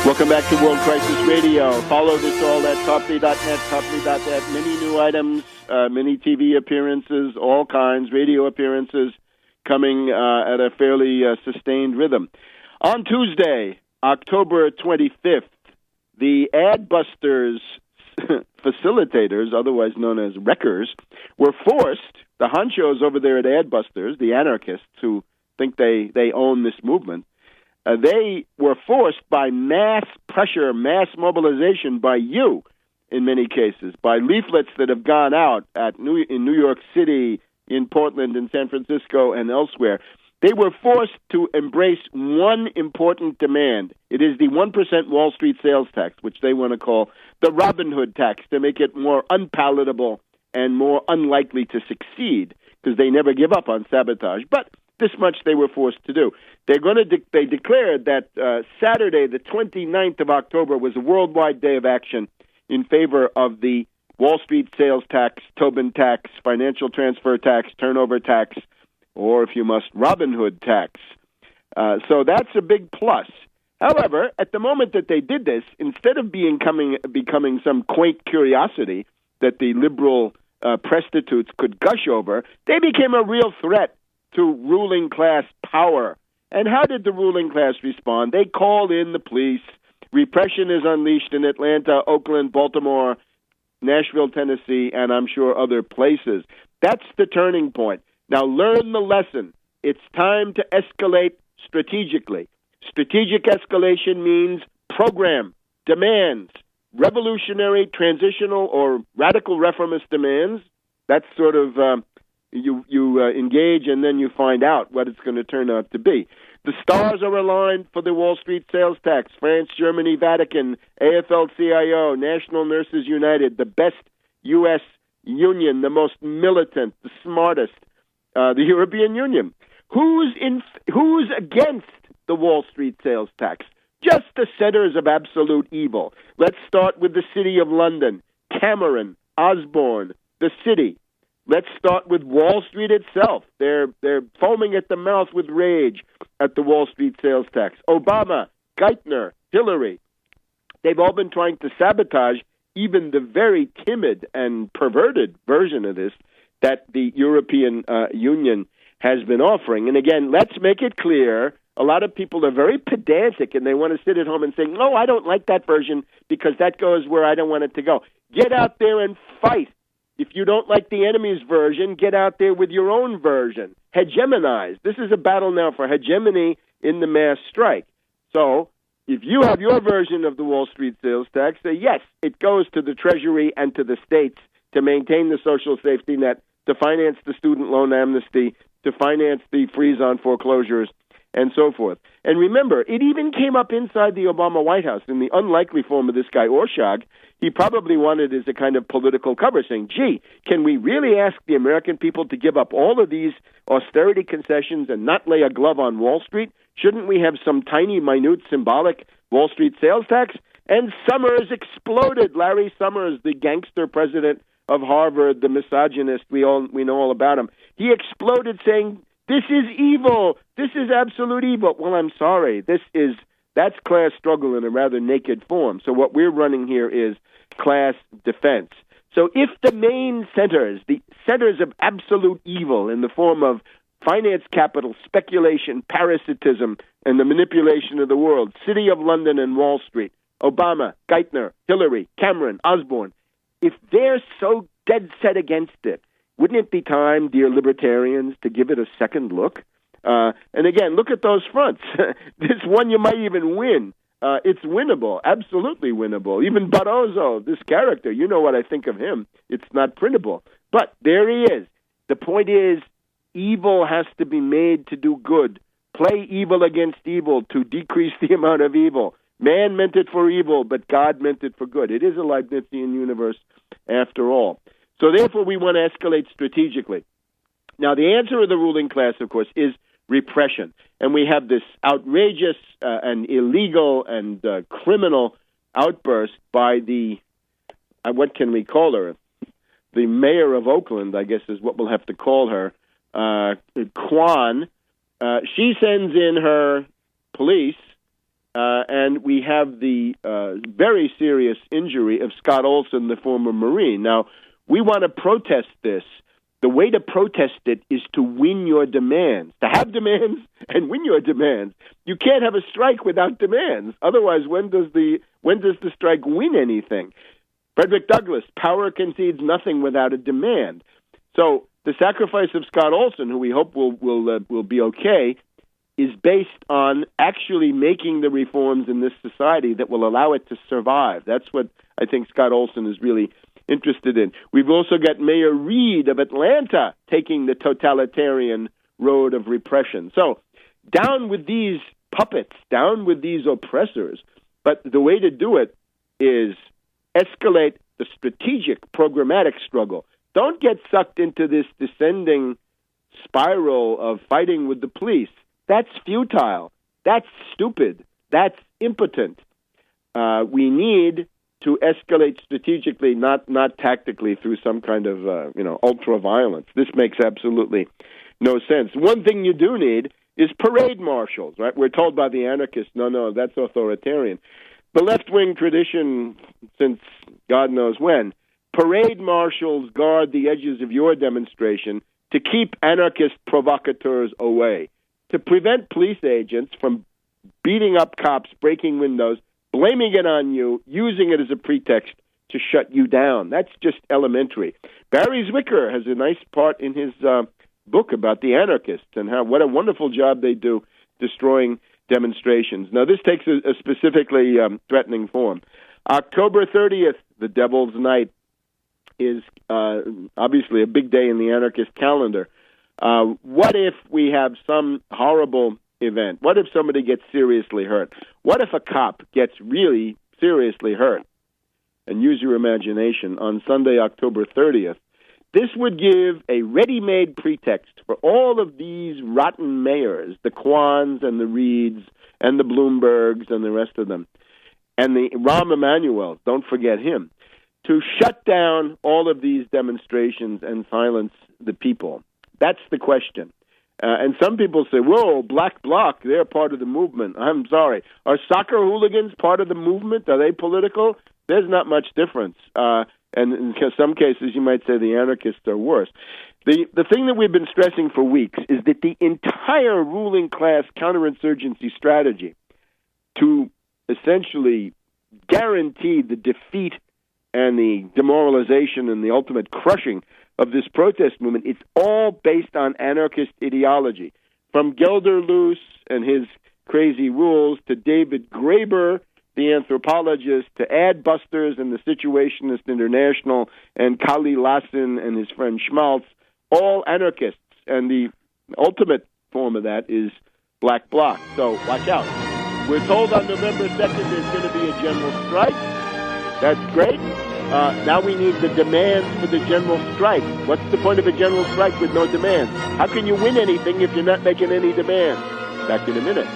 Welcome back to World Crisis Radio. Follow this all at Tarpley.net, Tarpley.net. Many new items, many TV appearances, all kinds, radio appearances coming at a fairly sustained rhythm. On Tuesday, October 25th, the Adbusters facilitators, otherwise known as wreckers, were forced, the honchos over there at Adbusters, the anarchists who think they own this movement, they were forced by mass pressure, mass mobilization by you, in many cases, by leaflets that have gone out in New York City, in Portland, in San Francisco, and elsewhere. They were forced to embrace one important demand. It is the 1% Wall Street sales tax, which they want to call the Robin Hood tax, to make it more unpalatable and more unlikely to succeed, because they never give up on sabotage. But this much they were forced to do. They declared that Saturday, the 29th of October, was a worldwide day of action in favor of the Wall Street sales tax, Tobin tax, financial transfer tax, turnover tax, or, if you must, Robin Hood tax. So that's a big plus. However, at the moment that they did this, instead of becoming some quaint curiosity that the liberal prostitutes could gush over, they became a real threat to ruling class power. And how did the ruling class respond? They called in the police. Repression is unleashed in Atlanta, Oakland, Baltimore, Nashville, Tennessee, and I'm sure other places. That's the turning point. Now learn the lesson. It's time to escalate strategically. Strategic escalation means program, demands, revolutionary, transitional, or radical reformist demands. That's sort of you engage and then you find out what it's going to turn out to be. The stars are aligned for the Wall Street sales tax. France, Germany, Vatican, AFL-CIO, National Nurses United, the best U.S. union, the most militant, the smartest, the European Union. Who's against the Wall Street sales tax? Just the centers of absolute evil. Let's start with the City of London, Cameron, Osborne, the city. Let's start with Wall Street itself. They're foaming at the mouth with rage at the Wall Street sales tax. Obama, Geithner, Hillary, they've all been trying to sabotage even the very timid and perverted version of this that the European Union has been offering. And again, let's make it clear, a lot of people are very pedantic and they want to sit at home and say, no, I don't like that version because that goes where I don't want it to go. Get out there and fight. If you don't like the enemy's version, get out there with your own version. Hegemonize. This is a battle now for hegemony in the mass strike. So if you have your version of the Wall Street sales tax, say, yes, it goes to the Treasury and to the states to maintain the social safety net, to finance the student loan amnesty, to finance the freeze on foreclosures, and so forth. And remember, it even came up inside the Obama White House in the unlikely form of this guy, Orshag. He probably wanted as a kind of political cover, saying, gee, can we really ask the American people to give up all of these austerity concessions and not lay a glove on Wall Street? Shouldn't we have some tiny, minute, symbolic Wall Street sales tax? And Summers exploded. Larry Summers, the gangster president of Harvard, the misogynist, we know all about him. He exploded saying, this is evil. This is absolute evil. Well, I'm sorry. That's class struggle in a rather naked form. So what we're running here is class defense. So if the main centers, the centers of absolute evil in the form of finance capital, speculation, parasitism, and the manipulation of the world, City of London and Wall Street, Obama, Geithner, Hillary, Cameron, Osborne, if they're so dead set against it, wouldn't it be time, dear libertarians, to give it a second look? And again, look at those fronts. This one you might even win. It's winnable, absolutely winnable. Even Barroso, this character, you know what I think of him. It's not printable. But there he is. The point is, evil has to be made to do good. Play evil against evil to decrease the amount of evil. Man meant it for evil, but God meant it for good. It is a Leibnizian universe after all. So therefore, we want to escalate strategically. Now, the answer of the ruling class, of course, is repression. And we have this outrageous and illegal and criminal outburst by the, what can we call her? The mayor of Oakland, I guess is what we'll have to call her, Kwan. She sends in her police and we have the very serious injury of Scott Olson, the former Marine. Now, we want to protest this. The way to protest it is to win your demands, to have demands and win your demands. You can't have a strike without demands. Otherwise, when does the strike win anything? Frederick Douglass, power concedes nothing without a demand. So the sacrifice of Scott Olson, who we hope will be okay, is based on actually making the reforms in this society that will allow it to survive. That's what I think Scott Olson is really interested in. We've also got Mayor Reed of Atlanta taking the totalitarian road of repression. So down with these puppets, down with these oppressors. But the way to do it is escalate the strategic, programmatic struggle. Don't get sucked into this descending spiral of fighting with the police. That's futile. That's stupid. That's impotent. We need to escalate strategically, not tactically through some kind of ultra-violence. This makes absolutely no sense. One thing you do need is parade marshals, right? We're told by the anarchists, no, that's authoritarian. The left-wing tradition, since God knows when, parade marshals guard the edges of your demonstration to keep anarchist provocateurs away, to prevent police agents from beating up cops, breaking windows, blaming it on you, using it as a pretext to shut you down. That's just elementary. Barry Zwicker has a nice part in his book about the anarchists and what a wonderful job they do destroying demonstrations. Now, this takes a specifically threatening form. October 30th, the Devil's Night, is obviously a big day in the anarchist calendar. What if we have some horrible event? What if somebody gets seriously hurt? What if a cop gets really seriously hurt? And use your imagination. On Sunday, October 30th, this would give a ready-made pretext for all of these rotten mayors, the Kwans and the Reeds and the Bloombergs and the rest of them, and the Rahm Emanuel, don't forget him, to shut down all of these demonstrations and silence the people. That's the question. And some people say, whoa, Black Bloc, they're part of the movement. I'm sorry. Are soccer hooligans part of the movement? Are they political? There's not much difference. And in some cases, you might say the anarchists are worse. The thing that we've been stressing for weeks is that the entire ruling class counterinsurgency strategy to essentially guarantee the defeat and the demoralization and the ultimate crushing of this protest movement, it's all based on anarchist ideology. From Gelderloos and his crazy rules to David Graeber, the anthropologist, to Adbusters and the Situationist International, and Kali Lassin and his friend Schmaltz, all anarchists. And the ultimate form of that is Black Bloc. So watch out. We're told on November 2nd there's going to be a general strike. That's great. Now we need the demands for the general strike. What's the point of a general strike with no demands? How can you win anything if you're not making any demands? Back in a minute.